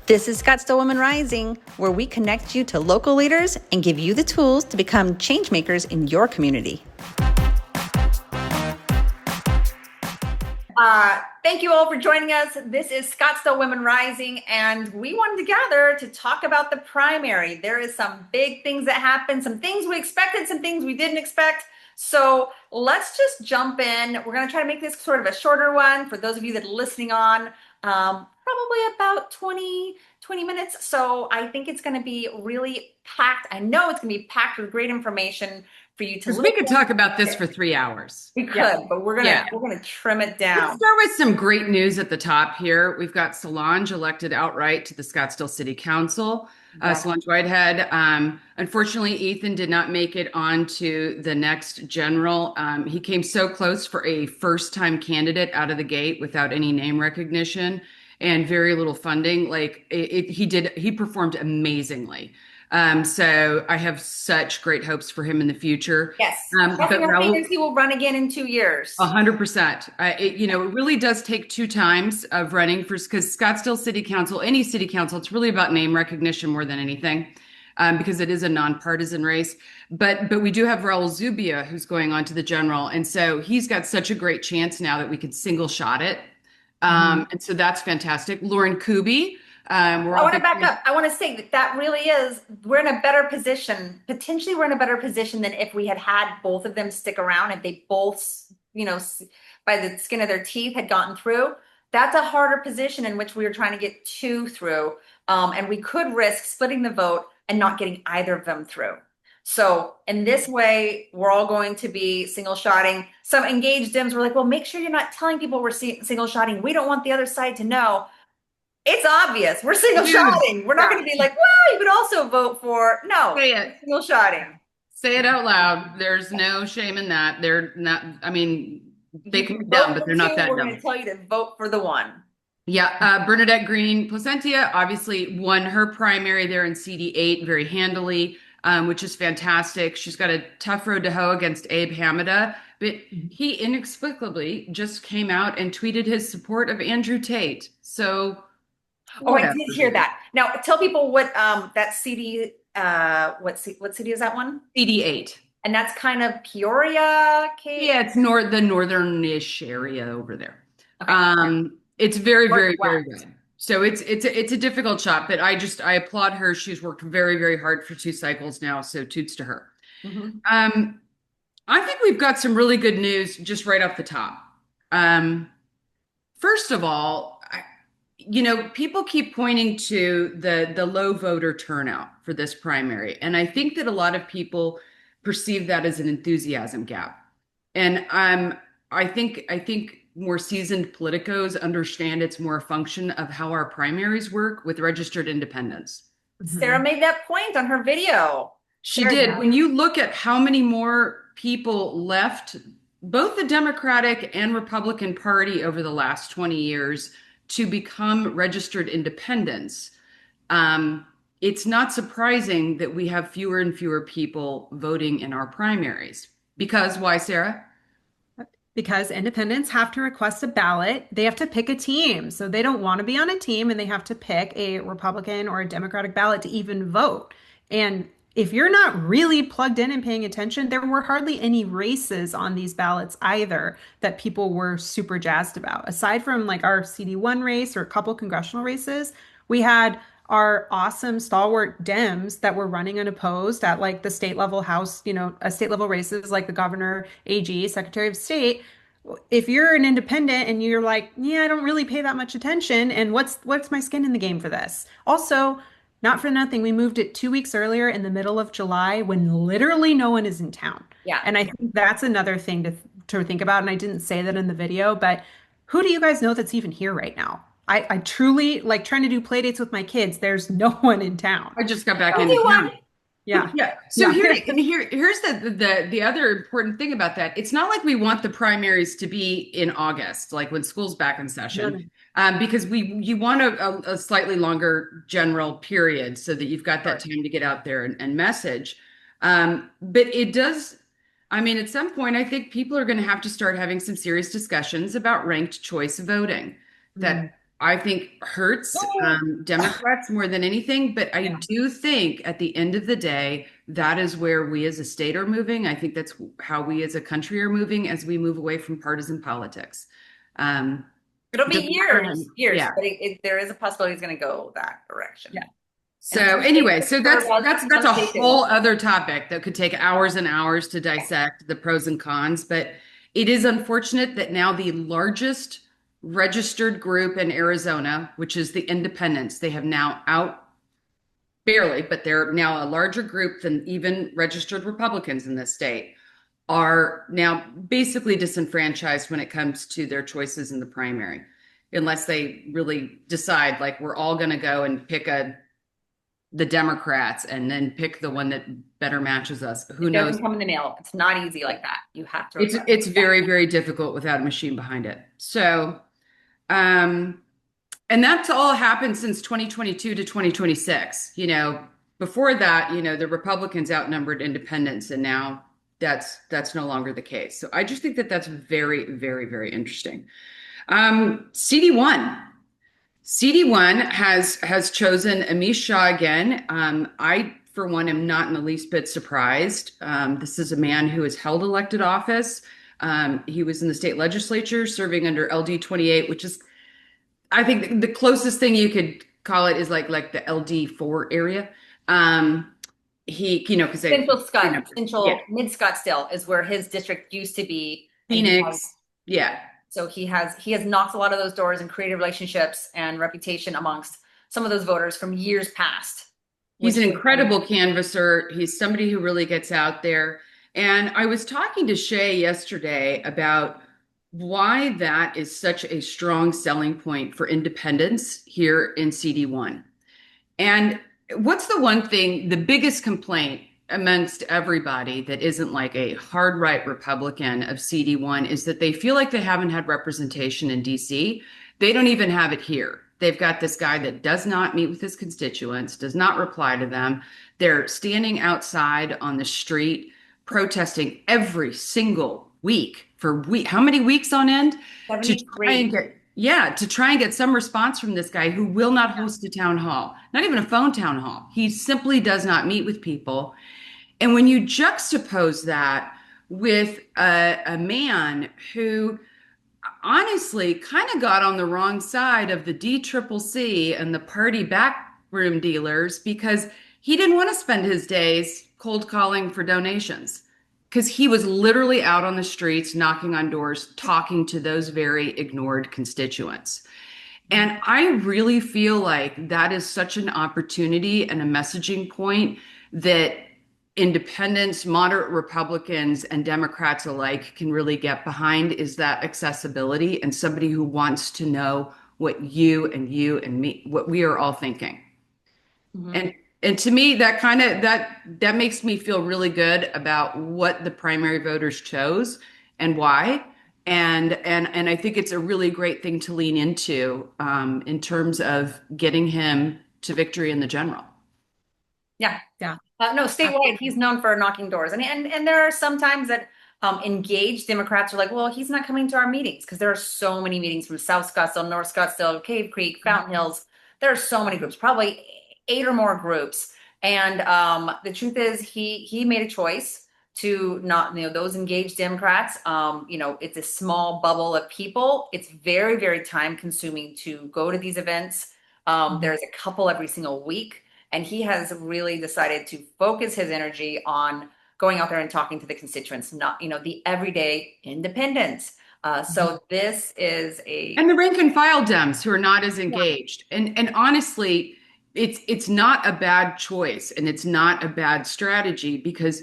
This is Scottsdale Women Rising, where we connect you to local leaders and give you the tools to become change makers in your community. Thank you all for joining us. This is Scottsdale Women Rising, and we wanted to gather to talk about the primary. There is some big things that happened, some things we expected, some things we didn't expect. So let's just jump in. We're going to try to make this sort of a shorter one for those of you that are listening on, probably about 20 minutes. So I think it's going to be really packed. I know it's going to be packed with great information for you to listen. We could talk about this for 3 hours. We could, but we're gonna trim it down. Let's start with some great news at the top here. We've got Solange elected outright to the Scottsdale City Council. Solange Whitehead. Unfortunately, Ethan did not make it onto the next general. He came so close for a first-time candidate out of the gate without any name recognition and very little funding. He performed amazingly. So I have such great hopes for him in the future. Yes. But Raul, he will run again in 2 years. 100%. It really does take 2 times of running because Scottsdale City Council, any city council, it's really about name recognition more than anything, because it is a nonpartisan race. But we do have Raul Zubia who's going on to the general. And so he's got such a great chance now that we could single shot it. And so that's fantastic. Lauren Kuby. I want to back up. I want to say that really is, we're in a better position. Potentially we're in a better position than if we had both of them stick around, if they both, by the skin of their teeth had gotten through. That's a harder position in which we were trying to get 2 through. And we could risk splitting the vote and not getting either of them through. So in this way, we're all going to be single shotting. Some engaged Dems were like, well, make sure you're not telling people we're single shotting. We don't want the other side to know. It's obvious. We're single shotting. We're not going to be like, well, you could also vote for. No, say it. Single shotting. Say it out loud. There's no shame in that. They're not, they can be dumb, but they're not that dumb. We're going to tell you to vote for the one. Yeah. Bernadette Green Placentia obviously won her primary there in CD8 very handily, which is fantastic. She's got a tough road to hoe against Abe Hamida, but he inexplicably just came out and tweeted his support of Andrew Tate. So. Oh, I did hear that. Now, tell people what that CD, what city is that one? CD8. And that's kind of Peoria, Kate? Yeah, it's the northern-ish area over there. Okay. It's very, very, very good. So it's a difficult shot, but I applaud her. She's worked very, very hard for 2 cycles now, so toots to her. Mm-hmm. I think we've got some really good news just right off the top. First of all, people keep pointing to the low voter turnout for this primary. And I think that a lot of people perceive that as an enthusiasm gap. And I think more seasoned politicos understand it's more a function of how our primaries work with registered independents. Sarah made that point on her video. She did. When you look at how many more people left both the Democratic and Republican Party over the last 20 years to become registered independents, it's not surprising that we have fewer and fewer people voting in our primaries. Because why, Sarah? Because independents have to request a ballot. They have to pick a team. So they don't want to be on a team and they have to pick a Republican or a Democratic ballot to even vote. And if you're not really plugged in and paying attention, there were hardly any races on these ballots either that people were super jazzed about. Aside from like our CD1 race or a couple congressional races, we had our awesome stalwart Dems that were running unopposed at like the state level House, state level races like the governor, AG, Secretary of State. If you're an independent and you're like, yeah, I don't really pay that much attention, and what's my skin in the game for this? Also, not for nothing, we moved it 2 weeks earlier in the middle of July when literally no one is in town. Yeah. And I think that's another thing to think about. And I didn't say that in the video, but who do you guys know that's even here right now? I truly like trying to do play dates with my kids. There's no one in town. I just got back into town. Yeah. Yeah. So here's the other important thing about that. It's not like we want the primaries to be in August, like when school's back in session, because you want a slightly longer general period so that you've got that time to get out there and message. But it does. At some point, I think people are going to have to start having some serious discussions about ranked choice voting. That I think hurts Democrats more than anything. But I do think at the end of the day, that is where we as a state are moving. I think that's how we as a country are moving as we move away from partisan politics. Um, It'll be doesn't matter years, how- years, yeah. but there is a possibility it's going to go that direction. Yeah. So And anyway, so some that's a states it whole won't. other topic that could take hours and hours to dissect the pros and cons. But it is unfortunate that now the largest registered group in Arizona, which is the independents, they have now out barely, but they're now a larger group than even registered Republicans in this state, are now basically disenfranchised when it comes to their choices in the primary, unless they really decide like we're all going to go and pick the Democrats and then pick the one that better matches us. Who It knows? doesn't come in the mail. It's not easy like that. You have to. It's very, very difficult without a machine behind it. So, um, and that's all happened since 2022 to 2026. Before that, the Republicans outnumbered independents, and now that's no longer the case. So I just think that that's very, very, very interesting. CD1. CD1 has chosen Amish Shah again. I, for one, am not in the least bit surprised. This is a man who has held elected office. He was in the state legislature serving under LD 28, which is, I think, the closest thing you could call it is like the LD4 area. Because Central Scott, yeah, Central Mid Scottsdale is where his district used to be. Phoenix, yeah. So he has knocked a lot of those doors and created relationships and reputation amongst some of those voters from years past. He's an incredible canvasser. He's somebody who really gets out there. And I was talking to Shea yesterday about why that is such a strong selling point for independents here in CD1. And what's the one thing, the biggest complaint amongst everybody that isn't like a hard right Republican of CD1 is that they feel like they haven't had representation in DC. They don't even have it here. They've got this guy that does not meet with his constituents, does not reply to them. They're standing outside on the street protesting every single week for how many weeks on end? To try and get some response from this guy who will not host a town hall, not even a phone town hall. He simply does not meet with people. And when you juxtapose that with a man who honestly kind of got on the wrong side of the DCCC and the party backroom dealers because he didn't want to spend his days cold calling for donations, because he was literally out on the streets, knocking on doors, talking to those very ignored constituents. And I really feel like that is such an opportunity and a messaging point that independents, moderate Republicans, and Democrats alike can really get behind, is that accessibility and somebody who wants to know what you and me, what we are all thinking. Mm-hmm. And to me, that kind of that makes me feel really good about what the primary voters chose and why. And I think it's a really great thing to lean into in terms of getting him to victory in the general. Yeah. Yeah. No, statewide, he's known for knocking doors. And there are some times that engaged Democrats are like, well, he's not coming to our meetings, because there are so many meetings from South Scottsdale, North Scottsdale, Cave Creek, Fountain Hills. There are so many groups, probably 8 or more groups. And the truth is he made a choice to not, those engaged Democrats, it's a small bubble of people. It's very, very time consuming to go to these events. There's a couple every single week. And he has really decided to focus his energy on going out there and talking to the constituents, not, the everyday independents. So this is and the rank and file Dems who are not as engaged. Yeah. And honestly, it's not a bad choice and it's not a bad strategy, because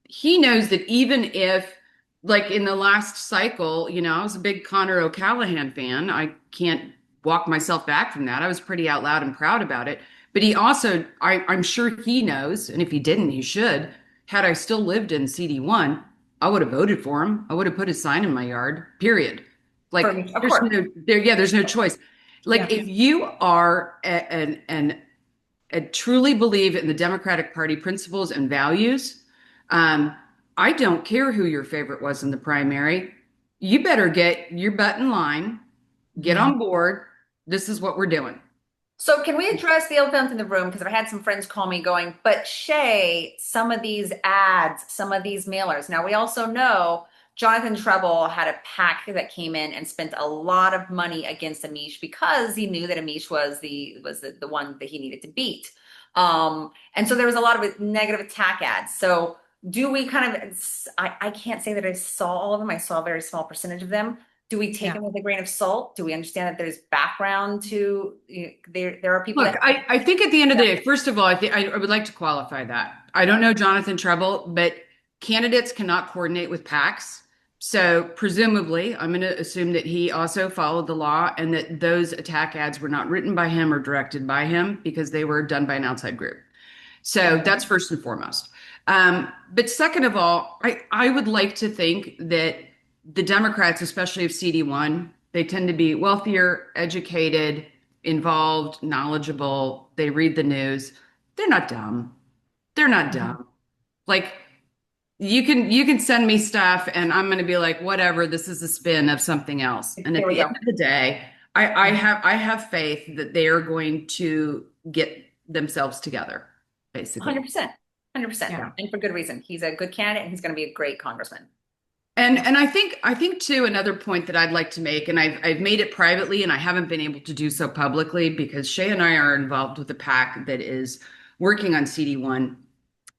he knows that even if, like in the last cycle, I was a big Connor O'Callahan fan. I can't walk myself back from that. I was pretty out loud and proud about it. But he also, I'm sure he knows, and if he didn't, he should. Had I still lived in CD1, I would have voted for him. I would have put his sign in my yard, period. Like, there's no choice. Like, if you are truly believe in the Democratic Party principles and values, I don't care who your favorite was in the primary. You better get your butt in line, get on board, This is what we're doing. So can we address the elephant in the room? Because I've had some friends call me going, but Shea, some of these ads, some of these mailers. Now we also know Jonathan Treble had a PAC that came in and spent a lot of money against Amish because he knew that Amish was the one that he needed to beat. And so there was a lot of negative attack ads. So do we kind of, I can't say that I saw all of them. I saw a very small percentage of them. Do we take them with a grain of salt? Do we understand that there's background to there are people Look, that I think at the end of the day, first of all, I think I would like to qualify that. I don't know Jonathan Treble, but candidates cannot coordinate with PACs. So presumably, I'm going to assume that he also followed the law and that those attack ads were not written by him or directed by him because they were done by an outside group. So that's first and foremost. But second of all, I would like to think that the Democrats, especially of CD1, they tend to be wealthier, educated, involved, knowledgeable. They read the news. They're not dumb. They're not dumb. Like you can send me stuff and I'm going to be like, whatever, this is a spin of something else. And at the end of the day, I have faith that they are going to get themselves together, basically. 100%, 100%, Yeah. and for good reason. He's a good candidate and he's going to be a great congressman. And I think too, another point that I'd like to make, and I've made it privately and I haven't been able to do so publicly because Shea and I are involved with a PAC that is working on CD1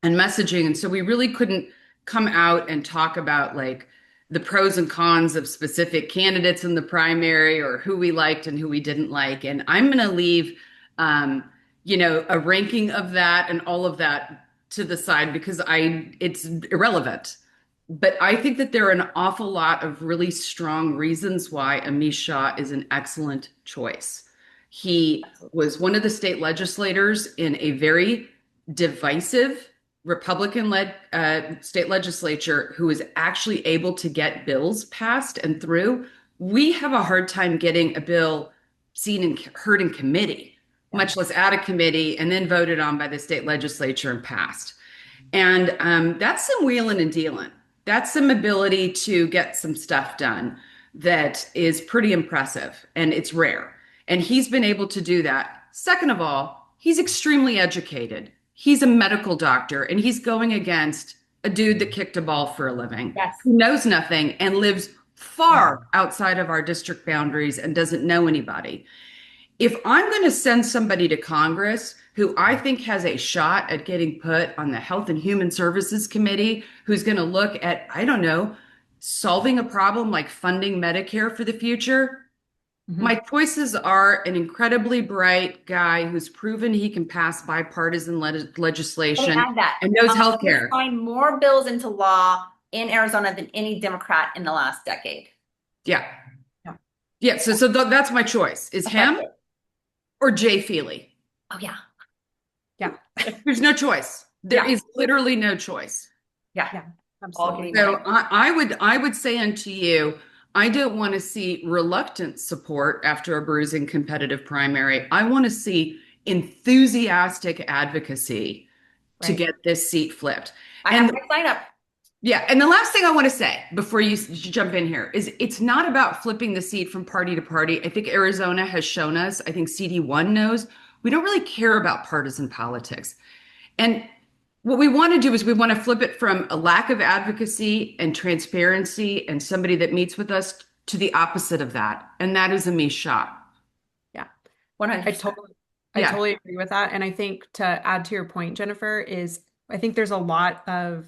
and messaging. And so we really couldn't come out and talk about like the pros and cons of specific candidates in the primary or who we liked and who we didn't like. And I'm going to leave, a ranking of that and all of that to the side because it's irrelevant. But I think that there are an awful lot of really strong reasons why Amish Shah is an excellent choice. He was one of the state legislators in a very divisive Republican-led state legislature who was actually able to get bills passed and through. We have a hard time getting a bill seen and heard in committee, much less out of committee and then voted on by the state legislature and passed. And that's some wheeling and dealing. That's some ability to get some stuff done that is pretty impressive and it's rare. And he's been able to do that. Second of all, he's extremely educated. He's a medical doctor and he's going against a dude that kicked a ball for a living, who knows nothing and lives far outside of our district boundaries and doesn't know anybody. If I'm going to send somebody to Congress who I think has a shot at getting put on the Health and Human Services Committee, who's going to look at, I don't know, solving a problem like funding Medicare for the future, my choices are an incredibly bright guy who's proven he can pass bipartisan legislation and knows healthcare. Signed more bills into law in Arizona than any Democrat in the last decade. Yeah. So that's my choice: is him or Jay Feely. Oh yeah. There's no choice. There is literally no choice. Yeah. Absolutely. So I would say unto you, I don't want to see reluctant support after a bruising competitive primary. I want to see enthusiastic advocacy to get this seat flipped. I have my sign up. Yeah. And the last thing I want to say before you jump in here is it's not about flipping the seat from party to party. I think Arizona has shown us, I think CD1 knows, we don't really care about partisan politics. And what we want to do is we want to flip it from a lack of advocacy and transparency and somebody that meets with us to the opposite of that. And that is Amish Shah. Yeah. 100%. I totally agree with that. And I think to add to your point, Jennifer, is I think there's a lot of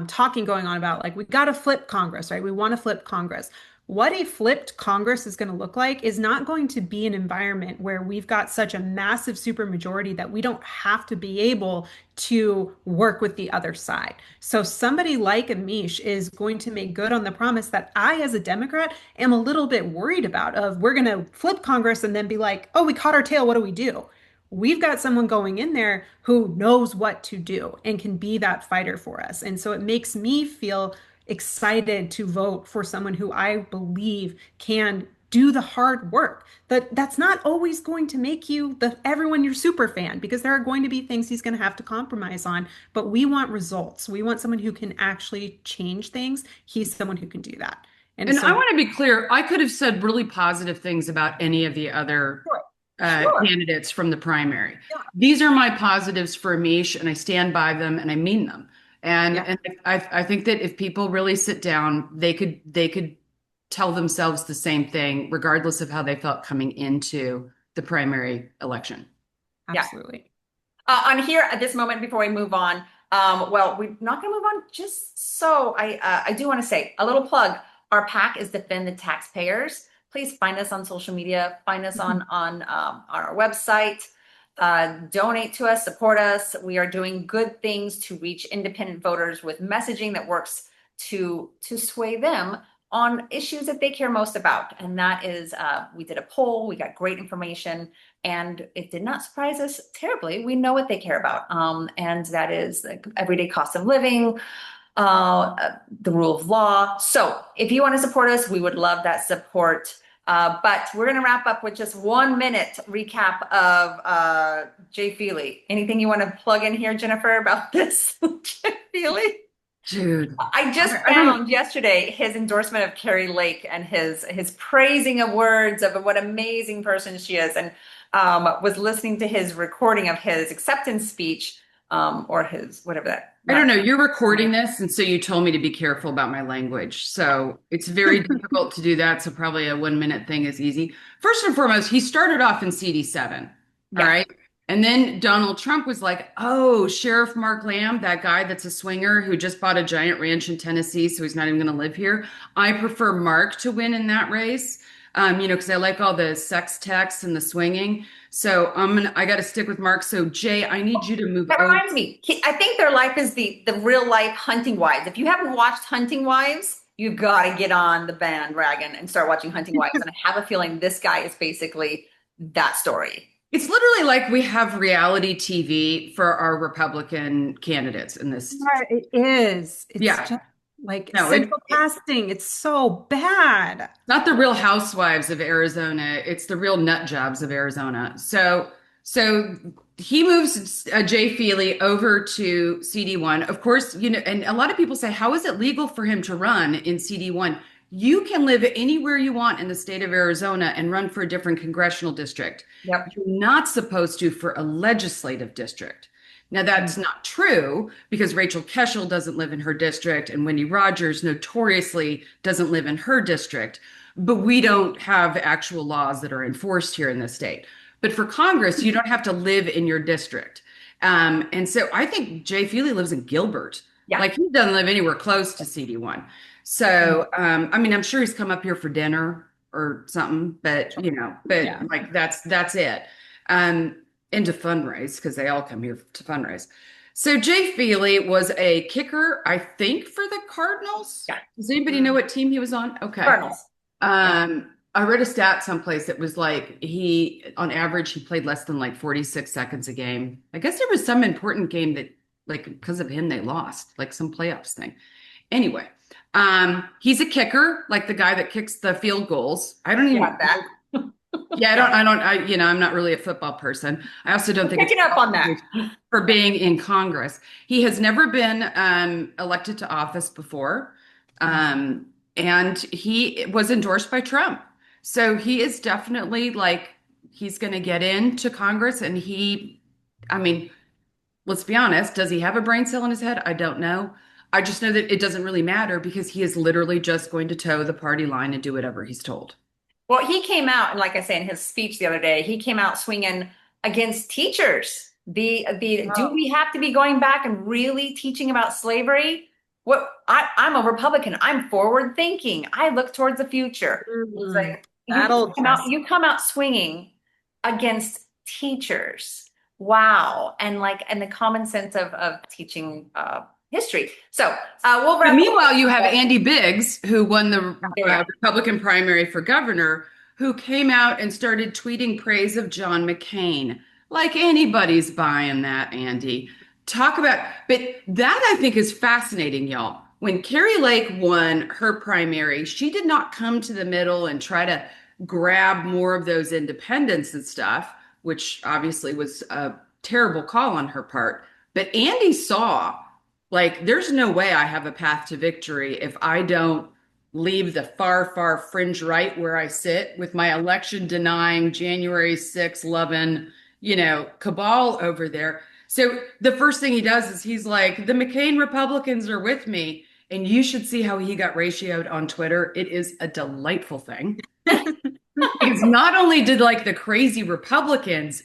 talking going on about like, we got to flip Congress, right? We want to flip Congress. What a flipped Congress is going to look like is not going to be an environment where we've got such a massive supermajority that we don't have to be able to work with the other side. So somebody like Amish is going to make good on the promise that I, as a Democrat, am a little bit worried about of we're going to flip Congress and then be like, oh, we caught our tail. What do we do? We've got someone going in there who knows what to do and can be that fighter for us. And so it makes me feel excited to vote for someone who I believe can do the hard work. That's not always going to make you everyone your super fan, because there are going to be things he's going to have to compromise on, but we want results. We want someone who can actually change things. He's someone who can do that. And And I so, want to be clear, I could have said really positive things about any of the other Sure. Sure. candidates from the primary. Yeah. These are my positives for Amish, and I stand by them and I mean them. And yeah, and I think that if people really sit down, they could tell themselves the same thing, regardless of how they felt coming into the primary election. Yeah. absolutely. On here at this moment before we move on, well, we're not going to move on just so I do want to say a little plug. Our PAC is Defend the Taxpayers. Please find us on social media, find us on our website, donate to us, support us. We are doing good things to reach independent voters with messaging that works to sway them on issues that they care most about. And that is, we did a poll, we got great information, and it did not surprise us terribly. We know what they care about. And that is like everyday cost of living, the rule of law. So if you want to support us, we would love that support. But we're going to wrap up with just 1 minute recap of Jay Feely. Anything you want to plug in here, Jennifer, about this? Jay Feely? Dude, I just I don't found yesterday his endorsement of Carrie Lake and his praising of words of what amazing person she is, and was listening to his recording of his acceptance speech, or his whatever that. I don't know. You're recording this, and so you told me to be careful about my language. So it's very difficult to do that. So probably a 1 minute thing is easy. First and foremost, he started off in CD7. All Yeah. right. And then Donald Trump was like, oh, Sheriff Mark Lamb, that guy that's a swinger who just bought a giant ranch in Tennessee, so he's not even going to live here. I prefer Mark to win in that race, because I like all the sex texts and the swinging. So I got to stick with Mark. So Jay, I need you to move That over. reminds me. I think their life is the real life Hunting Wives. If you haven't watched Hunting Wives, you've got to get on the bandwagon and start watching Hunting Wives. And I have a feeling this guy is basically that story. It's literally like we have reality TV for our Republican candidates in this. Yeah, it is. It's Yeah. just like No, central casting. It's so bad. not the real housewives of Arizona. It's the real nut jobs of Arizona. So he moves Jay Feely over to CD1. Of course, and a lot of people say, how is it legal for him to run in CD1? You can live anywhere you want in the state of Arizona and run for a different congressional district. Yep. You're not supposed to for a legislative district. Now, that's not true because Rachel Keschel doesn't live in her district and Wendy Rogers notoriously doesn't live in her district. But we don't have actual laws that are enforced here in this state. But for Congress, you don't have to live in your district. And so I think Jay Feely lives in Gilbert. Yeah. Like he doesn't live anywhere close to CD1. So, I mean, I'm sure he's come up here for dinner or something, but Yeah. like that's it. And to fundraise because they all come here to fundraise. So Jay Feely was a kicker, I think, for the Cardinals. Yeah. Does anybody know what team he was on? Okay. Cardinals. I read a stat someplace that was like on average, he played less than like 46 seconds a game. I guess there was some important game that, like, because of him, they lost, like some playoffs thing. Anyway, he's a kicker, like the guy that kicks the field goals. I don't even Got that. Yeah, I'm not really a football person. I also don't think Picking up on that. for being in Congress. He has never been elected to office before. And he was endorsed by Trump. So he is definitely like, he's going to get into Congress and I mean, let's be honest, does he have a brain cell in his head? I don't know. I just know that it doesn't really matter because he is literally just going to toe the party line and do whatever he's told. Well, he came out, and like I say in his speech the other day, he came out swinging against teachers. Do we have to be going back and really teaching about slavery? I'm a Republican. I'm forward thinking. I look towards the future. It's like you come out swinging against teachers. Wow, and the common sense of teaching history. So we'll wrap. Meanwhile, you have Andy Biggs, who won the Republican primary for governor, who came out and started tweeting praise of John McCain. Like anybody's buying that, Andy. But that I think is fascinating, y'all. When Carrie Lake won her primary, she did not come to the middle and try to grab more of those independents and stuff, which obviously was a terrible call on her part. But Andy saw, like, there's no way I have a path to victory if I don't leave the far, far fringe right where I sit with my election denying January 6 loving, cabal over there. So the first thing he does is he's like, the McCain Republicans are with me. And you should see how he got ratioed on Twitter. It is a delightful thing. Because not only did like the crazy Republicans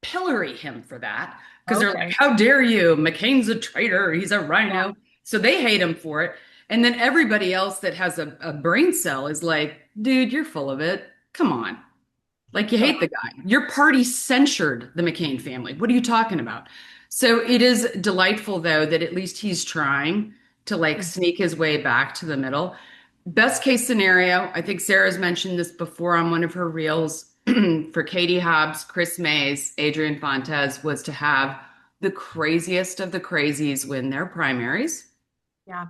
pillory him for that, because they're like, how dare you? McCain's a traitor. He's a rhino. Yeah. So they hate him for it. And then everybody else that has a brain cell is like, dude, you're full of it. Come on. Like, you hate the guy. Your party censured the McCain family. What are you talking about? So it is delightful, though, that at least he's trying to like sneak his way back to the middle. Best case scenario, I think Sarah's mentioned this before on one of her reels, for Katie Hobbs, Chris Mays, Adrian Fontes, was to have the craziest of the crazies win their primaries. Yeah.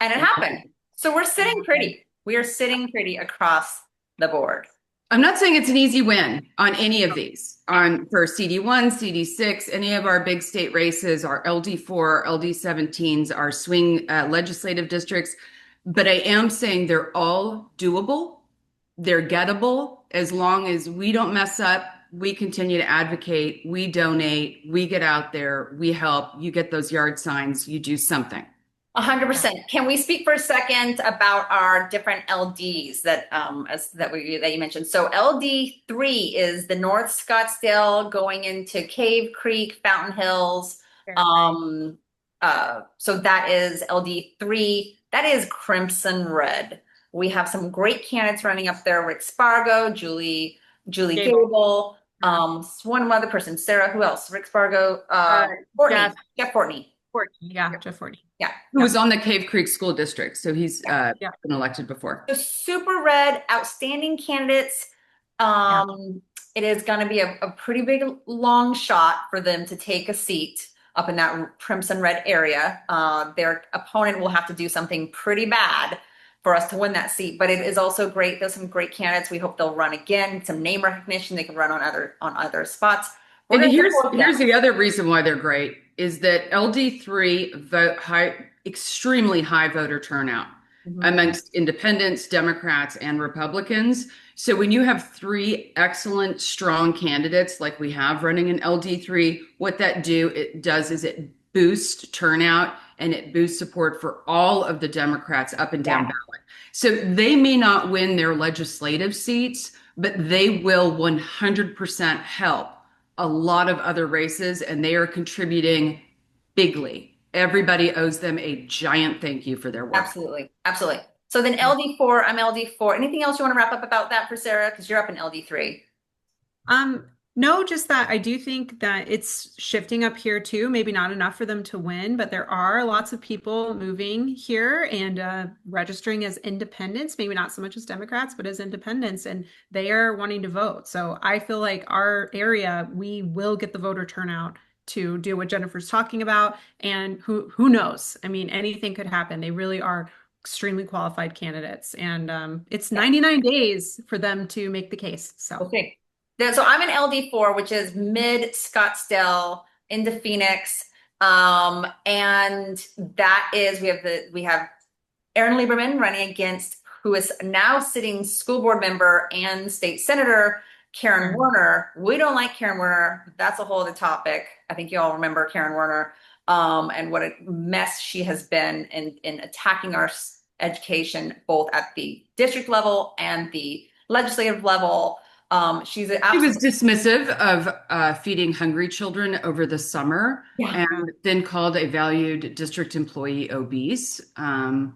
And it happened. So we're sitting pretty. We are sitting pretty across the board. I'm not saying it's an easy win on any of these. For CD1, CD6, any of our big state races, our LD4, LD17s, our swing legislative districts. But I am saying they're all doable. They're gettable as long as we don't mess up. We continue to advocate. We donate. We get out there. We help. You get those yard signs. You do something. 100%. Can we speak for a second about our different LDs that you mentioned? So LD3 is the North Scottsdale going into Cave Creek, Fountain Hills. So that is LD3. That is Crimson Red. We have some great candidates running up there: Rick Spargo, Julie Gable, one other person, Sarah. Who else? Rick Spargo, Jeff Fortney. Jeff Fortney. Yeah. Who was on the Cave Creek School District. So he's been elected before. So super red, outstanding candidates. It is going to be a pretty big long shot for them to take a seat up in that crimson red area. Their opponent will have to do something pretty bad for us to win that seat, but it is also great. There's some great candidates. We hope they'll run again, some name recognition. They can run on other spots. And here's the other reason why they're great is that LD3 vote extremely high voter turnout amongst independents, Democrats, and Republicans. So when you have three excellent, strong candidates like we have running in LD3, what it does is it boosts turnout and it boosts support for all of the Democrats up and down ballot. So they may not win their legislative seats, but they will 100% help a lot of other races, and they are contributing bigly. Everybody owes them a giant thank you for their work. Absolutely. So then LD4, I'm LD4. Anything else you want to wrap up about that for Sarah? Because you're up in LD3. No, just that I do think that it's shifting up here too. Maybe not enough for them to win, but there are lots of people moving here and registering as independents, maybe not so much as Democrats, but as independents, and they are wanting to vote. So I feel like our area, we will get the voter turnout to do what Jennifer's talking about. And who knows? I mean, anything could happen. They really are extremely qualified candidates. And it's 99 days for them to make the case. So. Okay. So I'm in LD4, which is mid Scottsdale into Phoenix. And that is, we have Aaron Lieberman running against, who is now sitting school board member and state senator, Karen Warner. We don't like Karen Warner. That's a whole other topic. I think you all remember Karen Warner and what a mess she has been in attacking our education, both at the district level and the legislative level. She was dismissive of feeding hungry children over the summer and then called a valued district employee obese. And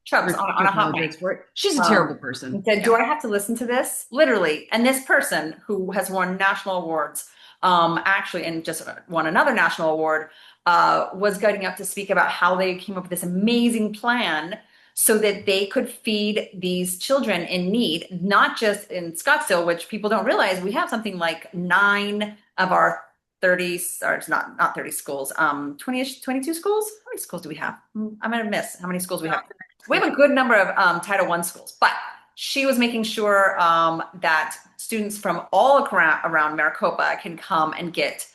Chubbs on a hot mic. She's a terrible person. Said, do I have to listen to this? Literally. And this person who has won national awards, actually, and just won another national award, was getting up to speak about how they came up with this amazing plan so that they could feed these children in need, not just in Scottsdale, which people don't realize. We have something like 9 of our 30, or it's not 30 schools, 20-ish, 22 schools. How many schools do we have? I'm gonna miss how many schools we have. We have a good number of Title I schools, but she was making sure that students from all around Maricopa can come and get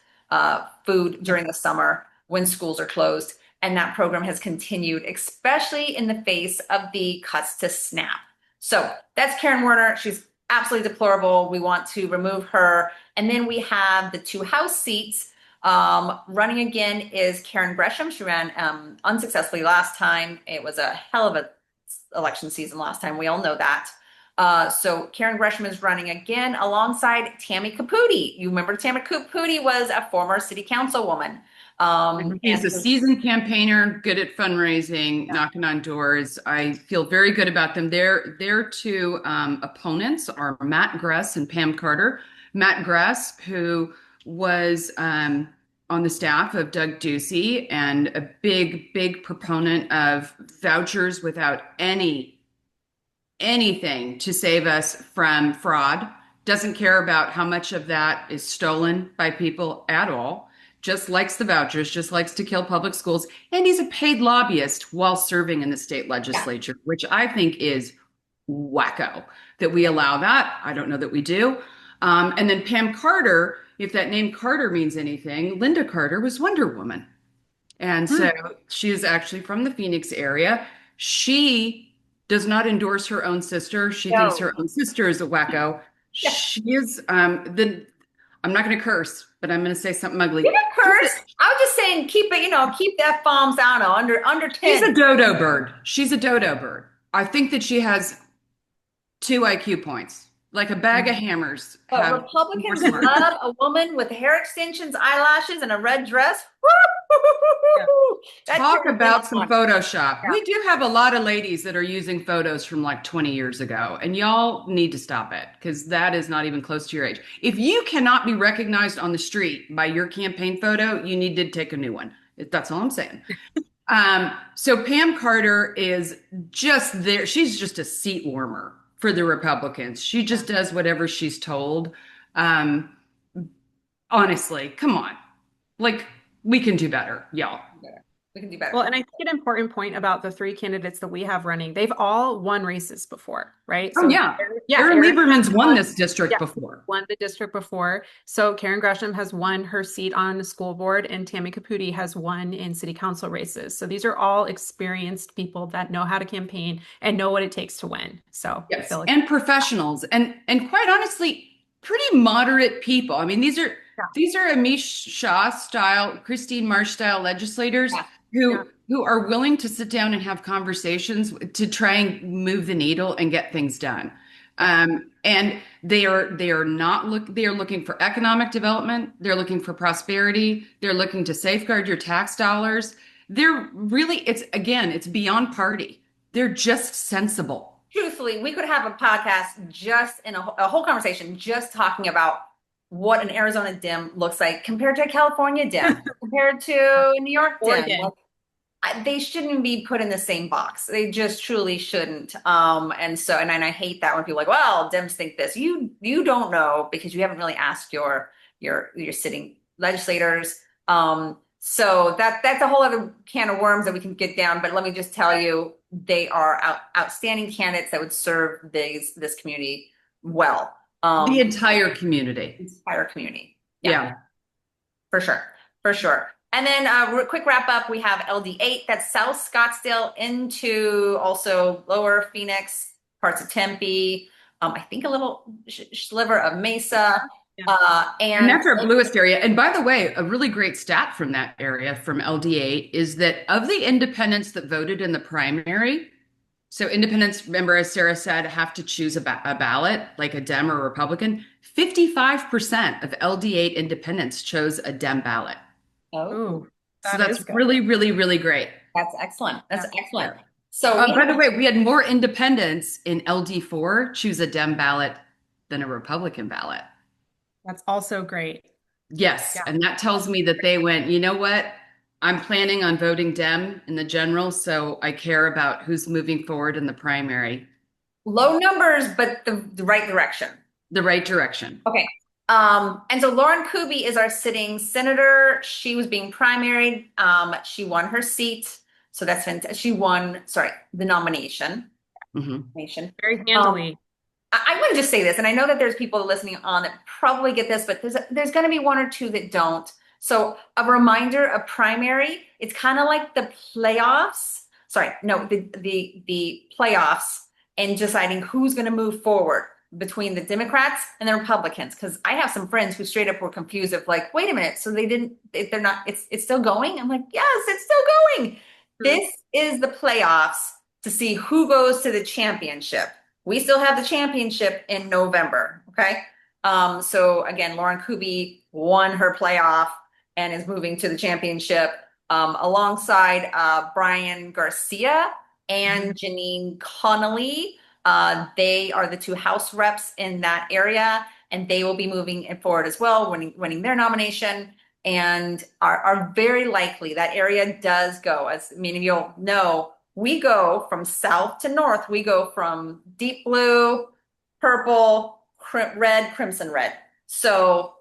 food during the summer when schools are closed. And that program has continued, especially in the face of the cuts to SNAP. So that's Karen Werner. She's absolutely deplorable. We want to remove her. And then we have the 2 House seats. Running again is Karen Gresham. She ran unsuccessfully last time. It was a hell of a election season last time. We all know that. So Karen Gresham is running again alongside Tammy Caputi. You remember Tammy Caputi was a former city councilwoman. He's a seasoned campaigner, good at fundraising, knocking on doors. I feel very good about them. Their 2 opponents are Matt Gress and Pam Carter. Matt Gress, who was on the staff of Doug Ducey and a big proponent of vouchers without anything to save us from fraud, doesn't care about how much of that is stolen by people at all, just likes the vouchers, just likes to kill public schools. And he's a paid lobbyist while serving in the state legislature, which I think is wacko that we allow that. I don't know that we do. And then Pam Carter, if that name Carter means anything, Linda Carter was Wonder Woman. And so she is actually from the Phoenix area. She does not endorse her own sister. She thinks her own sister is a wacko. She is I'm not going to curse, but I'm going to say something ugly. You can curse. I was just saying, keep it, keep that bombs out under 10. She's a dodo bird. She's a dodo bird. I think that she has 2 IQ points, like a bag of hammers. But Republicans love a woman with hair extensions, eyelashes, and a red dress. Talk about some Photoshop. We do have a lot of ladies that are using photos from like 20 years ago, and y'all need to stop it because that is not even close to your age. If you cannot be recognized on the street by your campaign photo, you need to take a new one. That's all I'm saying. So Pam Carter is just there. She's just a seat warmer for the Republicans. She just does whatever she's told. Honestly, come on. Like, we can do better, y'all. We can do better. Well, and I think an important point about the 3 candidates that we have running, they've all won races before, right? So Aaron Lieberman's won this district before. Won the district before. So Karen Gresham has won her seat on the school board, and Tammy Caputi has won in city council races. So these are all experienced people that know how to campaign and know what it takes to win. So yes, I feel like and professionals, and quite honestly, pretty moderate people. I mean, these are Amish Shah style, Christine Marsh style legislators who are willing to sit down and have conversations to try and move the needle and get things done. And they are looking for economic development. They're looking for prosperity. They're looking to safeguard your tax dollars. It's beyond party. They're just sensible. Truthfully, we could have a podcast just in a whole conversation just talking about what an Arizona Dem looks like compared to a California Dem, compared to a New York Dem. They shouldn't be put in the same box. They just truly shouldn't. And I hate that when people are like, well, Dems think this. You don't know because you haven't really asked your sitting legislators. So that's a whole other can of worms that we can get down. But let me just tell you, they are outstanding candidates that would serve this community well. The entire community. Yeah. For sure. And then quick wrap up, we have LD8, that's South Scottsdale into also Lower Phoenix, parts of Tempe, I think a little sliver of Mesa. And that's our bluest area. And by the way, a really great stat from that area from LD8 is that of the independents that voted in the primary, so independents, remember, as Sarah said, have to choose a ballot, like a Dem or a Republican. 55% of LD8 independents chose a Dem ballot. Oh, so that's really, really, really great. That's excellent. So, by the way, we had more independents in LD4 choose a Dem ballot than a Republican ballot. That's also great. Yes. Yeah. And that tells me that they went, you know what? I'm planning on voting Dem in the general, so I care about who's moving forward in the primary. Low numbers, but the right direction. The right direction. Okay. And so Lauren Kuby is our sitting senator. She was being primaried. She won her seat. So that's fantastic. She won, the nomination. Mm-hmm. Very handily. I want to just say this, and I know that there's people listening on that probably get this, but there's going to be one or two that don't. So a reminder, a primary, it's kind of like the playoffs. Sorry, no, the playoffs and deciding who's going to move forward between the Democrats and the Republicans. Because I have some friends who straight up were confused of like, wait a minute, so they're not, it's still going? I'm like, yes, it's still going. This is the playoffs to see who goes to the championship. We still have the championship in November, okay? So again, Lauren Kuby won her playoff and is moving to the championship alongside Brian Garcia and Janine Connolly. They are the two House reps in that area, and they will be moving forward as well, winning their nomination, and are very likely that area does go. As many of you'll know, we go from south to north. We go from deep blue, purple, red, crimson red. So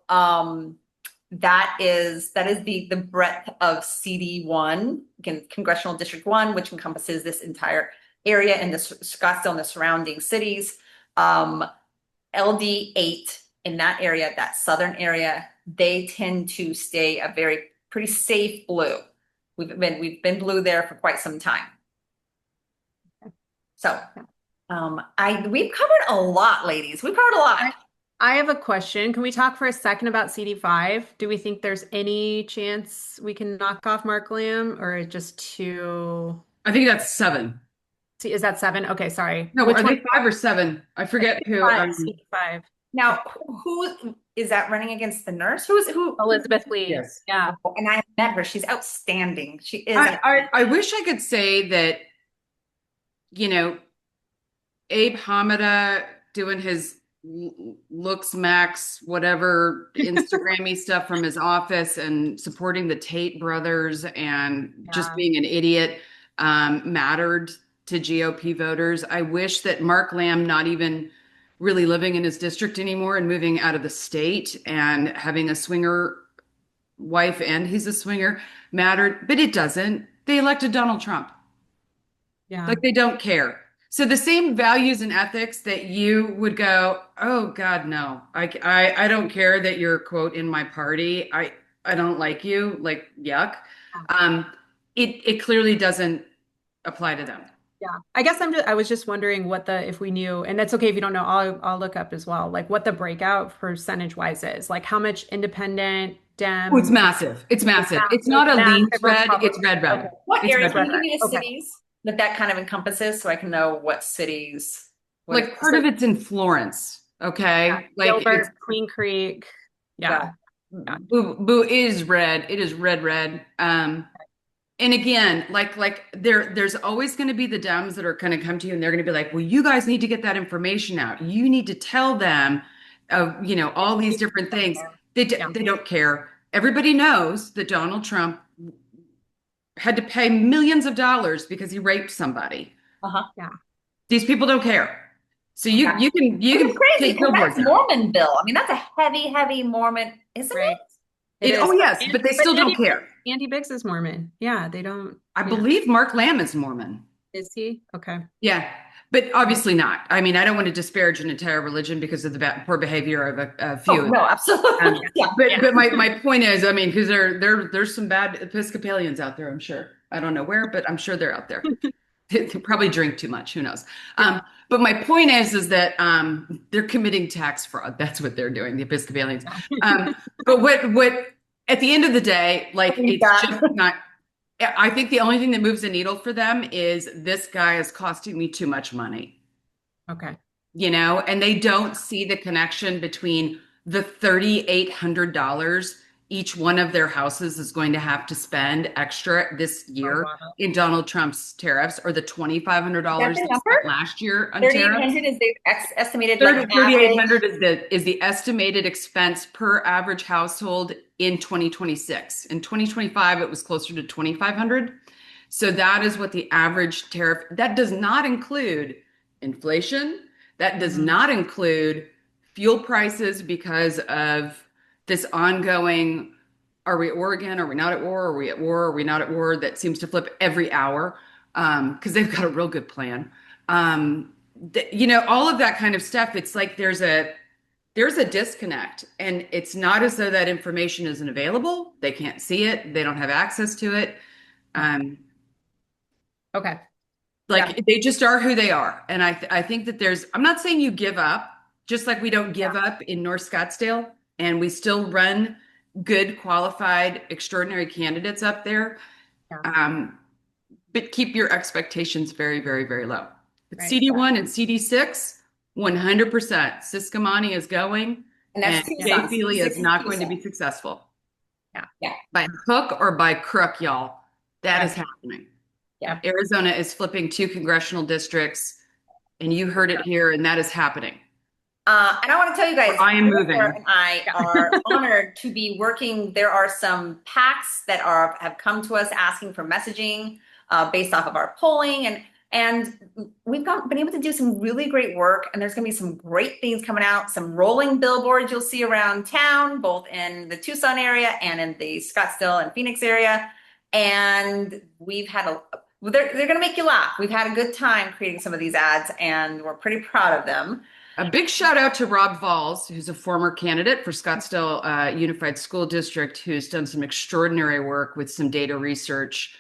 that is the breadth of CD1, again, Congressional District 1, which encompasses this entire area and the Scottsdale and the surrounding cities. LD8 in that area, that southern area, they tend to stay a pretty safe blue. We've been blue there for quite some time. So we've covered a lot, ladies. We've covered a lot. I have a question. Can we talk for a second about CD5? Do we think there's any chance we can knock off Mark Lamb, or just too? I think that's 7. Is that 7? Okay, sorry. No, Which are one? they 5 or 7? I forget who. CD5. Now, who is that running against the nurse? Who? Elizabeth Lee. Yes. Yeah. And I met her. She's outstanding. She is. I wish I could say that, Abe Hamida doing his looks max whatever Instagrammy stuff from his office and supporting the Tate brothers and just being an idiot mattered to GOP voters. I wish that Mark Lamb not even really living in his district anymore and moving out of the state and having a swinger wife, and he's a swinger, mattered, but it doesn't. They elected Donald Trump. Yeah. Like, they don't care. So the same values and ethics that you would go, oh God, no, I don't care that you're, quote, in my party. I don't like you, like, yuck. It clearly doesn't apply to them. Yeah. I guess I was just wondering if we knew, and that's okay if you don't know, I'll look up as well, like what the breakout percentage wise is, like how much independent Dem. Oh, it's massive. It's massive. It's not a lean red. It's red. Okay. What It's area? red. Can you give me the Okay. cities that kind of encompasses, so I can know what cities? Like, part of it's in Florence. Okay. Yeah. Like, Gilbert, Queen Creek. Yeah. Boo is red. It is red. And again, like there's always going to be the Dems that are going to come to you and they're going to be like, well, you guys need to get that information out. You need to tell them, all these different things. They don't care. Everybody knows that Donald Trump had to pay millions of dollars because he raped somebody. Yeah. These people don't care. So you can It's crazy. take billboards That's out. Mormon bill. I mean, that's a heavy Mormon, isn't Right. it? Oh yes, but they still don't care. Andy Biggs is Mormon. Yeah, they don't. I believe Mark Lamb is Mormon. Is he? Okay. Yeah, but obviously not. I mean, I don't want to disparage an entire religion because of the poor behavior of a few. Oh, no, absolutely. But my point is, I mean, because there's some bad Episcopalians out there, I'm sure. I don't know where, but I'm sure they're out there. They probably drink too much. Who knows? But my point is that they're committing tax fraud. That's what they're doing, the Episcopalians. But what at the end of the day, like, it's just not. I think the only thing that moves the needle for them is, this guy is costing me too much money. Okay. And they don't see the connection between the $3,800 each one of their houses is going to have to spend extra this year in Donald Trump's tariffs, or the $2,500 they spent last year on tariffs. 3,800 is the estimated. 3,800 is the estimated expense per average household in 2026. In 2025, it was closer to 2,500. So that is what the average tariff. That does not include inflation. That does not include fuel prices because of this ongoing, are we at war again? Are we not at war? Are we at war? Are we not at war? That seems to flip every hour because they've got a real good plan. All of that kind of stuff. It's like there's a there's a disconnect, and it's not as though that information isn't available. They can't see it. They don't have access to it. Um, Okay. like they just are who they are. And I think that I'm not saying you give up, just like we don't give up in North Scottsdale, and we still run good, qualified, extraordinary candidates up there. Yeah. But keep your expectations very, very, very low. But Right. CD1 and CD6, 100%. Siscomani is going, And and that's two Jay sons. Feely is 6 not two going to sons. be successful. Yeah. By hook or by crook, y'all. That is Yeah. happening. Yeah. Arizona is flipping 2 congressional districts, and you heard it here, and that is happening. And I want to tell you guys, I am moving. Jennifer and I are honored to be working. There are some PACs that have come to us asking for messaging based off of our polling, and we've been able to do some really great work. And there's going to be some great things coming out. Some rolling billboards you'll see around town, both in the Tucson area and in the Scottsdale and Phoenix area. And they're going to make you laugh. We've had a good time creating some of these ads, and we're pretty proud of them. A big shout out to Rob Valls, who's a former candidate for Scottsdale Unified School District, who's done some extraordinary work with some data research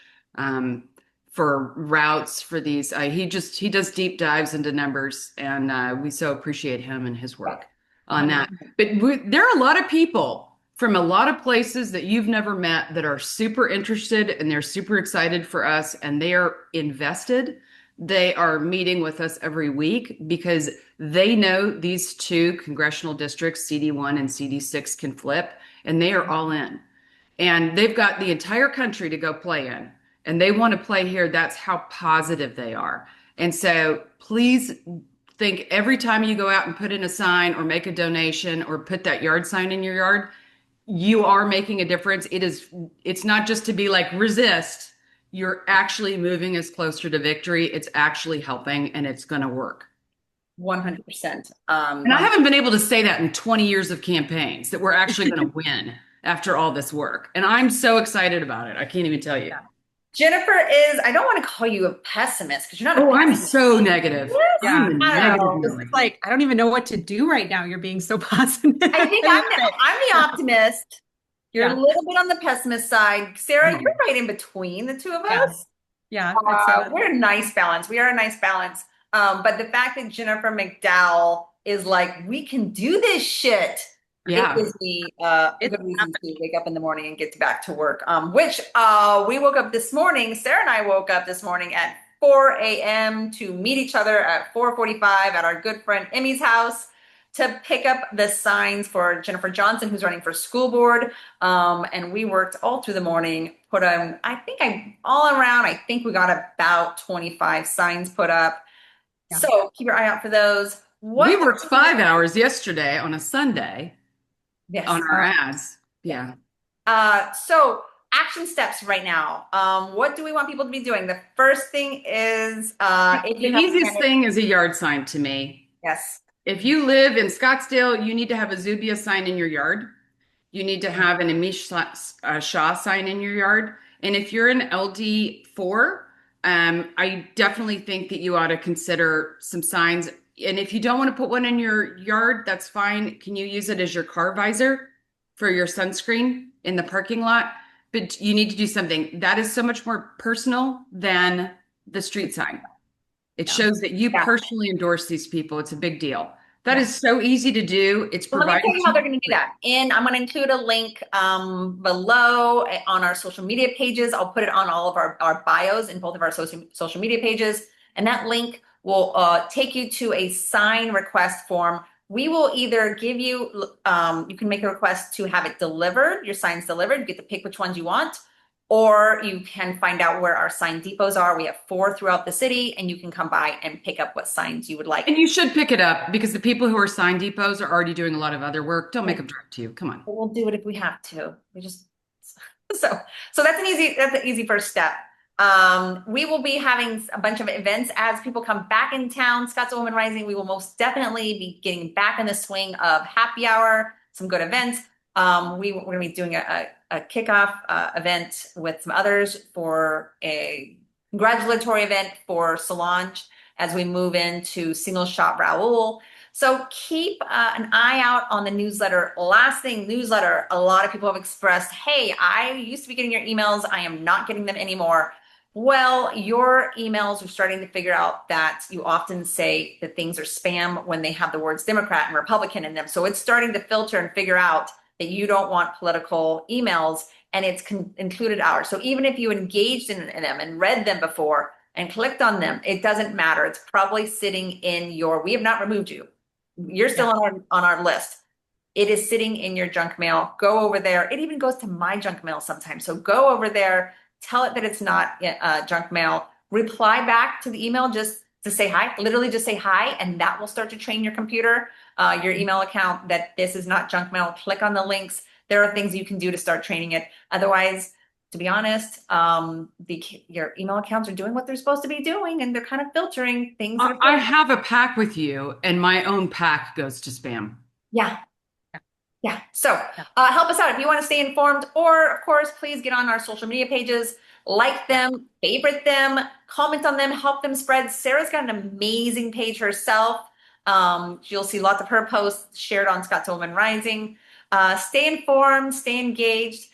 for routes for these. He does deep dives into numbers, and we so appreciate him and his work on that. But there are a lot of people from a lot of places that you've never met that are super interested, and they're super excited for us, and they are invested. They are meeting with us every week because they know these 2 congressional districts, CD1 and CD6, can flip, and they are all in. And they've got the entire country to go play in, and they want to play here. That's how positive they are. And so please think every time you go out and put in a sign or make a donation or put that yard sign in your yard, you are making a difference. It's not just to be like resist. You're actually moving us closer to victory. It's actually helping, and it's going to work. 100%. And I haven't been able to say that in 20 years of campaigns, that we're actually going to win after all this work. And I'm so excited about it. I can't even tell you. Jennifer I don't want to call you a pessimist because you're not. Oh, I'm so negative. Yeah. I'm a negative It's Nelly. like, I don't even know what to do right now. You're being so positive. I think I'm the optimist. You're Yeah. a little bit on the pessimist side. Sarah, you're right in between the two of Yeah. us. Yeah. I'd say that. We're a nice balance. We are a nice balance. But the fact that Jennifer McDowell is like, we can do this shit. Yeah. It gives me a good reason to wake up in the morning and get back to work. Which we woke up this morning. Sarah and I woke up this morning at 4 a.m. to meet each other at 4:45 at our good friend Emmy's house to pick up the signs for Jennifer Johnson, who's running for school board. And we worked all through the morning, put on, all around, I think we got about 25 signs put up. Yeah. So keep your eye out for those. We worked 5 hours yesterday on a Sunday on our ads. Yeah. So action steps right now. What do we want people to be doing? The first thing is The easiest thing is a yard sign to me. Yes. If you live in Scottsdale, you need to have a Zubia sign in your yard. You need to have an Amish Shah sign in your yard. And if you're an LD4, I definitely think that you ought to consider some signs. And if you don't want to put one in your yard, that's fine. Can you use it as your car visor for your sunscreen in the parking lot? But you need to do something that is so much more personal than the street sign. It shows that you personally endorse these people. It's a big deal. That is so easy to do. It's Let me provided. tell you how they're going to do that. I'm going to include a link below on our social media pages. I'll put it on all of our bios in both of our social media pages. And that link will take you to a sign request form. We will either give you, you can make a request to have it delivered, your signs delivered. You get to pick which ones you want. Or you can find out where our sign depots are. We have 4 throughout the city, and you can come by and pick up what signs you would like. And you should pick it up because the people who are sign depots are already doing a lot of other work. Don't make them drive to you. Come on. We'll do it if we have to. We just so that's an easy first step. We will be having a bunch of events as people come back in town. Scottsdale Women Rising. We will most definitely be getting back in the swing of happy hour, some good events. We're going to be doing a kickoff event with some others for a congratulatory event for Solange. as we move into single shot Raoul. So keep an eye out on the newsletter. Last thing, newsletter. A lot of people have expressed, hey, I used to be getting your emails. I am not getting them anymore. Well, your emails are starting to figure out that you often say that things are spam when they have the words Democrat and Republican in them. So it's starting to filter and figure out that you don't want political emails, and it's included ours. So even if you engaged in them and read them before and clicked on them, it doesn't matter. It's probably sitting in your, we have not removed you. You're still on our list. It is sitting in your junk mail. Go over there. It even goes to my junk mail sometimes. So go over there, tell it that it's not junk mail, reply back to the email just to say hi, literally just say hi, and that will start to train your computer, your email account, that this is not junk mail. Click on the links. There are things you can do to start training it. Otherwise, to be honest, your email accounts are doing what they're supposed to be doing, and they're kind of filtering things. I have a pack with you, and my own pack goes to spam. Yeah. Yeah. So help us out if you want to stay informed, or of course, please get on our social media pages, like them, favorite them, comment on them, help them spread. Sarah's got an amazing page herself. You'll see lots of her posts shared on Scottsdale Women Rising. Stay informed, stay engaged.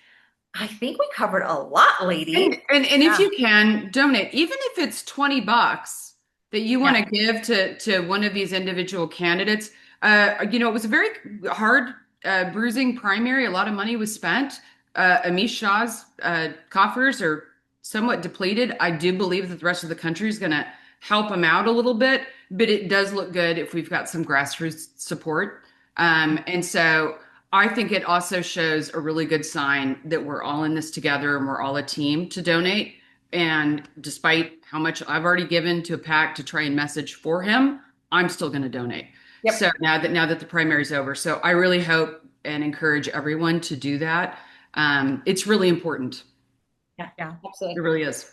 I think we covered a lot, ladies. And if you can donate, even if it's $20 that you want to give to one of these individual candidates. It was a very hard, bruising primary. A lot of money was spent. Amish Shah's coffers are somewhat depleted. I do believe that the rest of the country is going to help him out a little bit, but it does look good if we've got some grassroots support. And so I think it also shows a really good sign that we're all in this together and we're all a team to donate. And despite how much I've already given to a PAC to try and message for him, I'm still going to donate. Yep. So now that the primary's over. So I really hope and encourage everyone to do that. It's really important. Yeah, absolutely. It really is.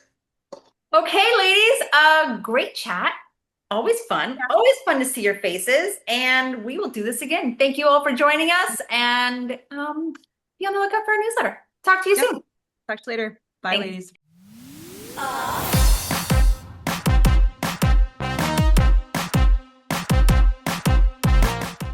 Okay, ladies, great chat. Always fun. Always fun to see your faces. And we will do this again. Thank you all for joining us. And be on the lookout for our newsletter. Talk to you soon. Talk to you later. Bye, Thanks. ladies.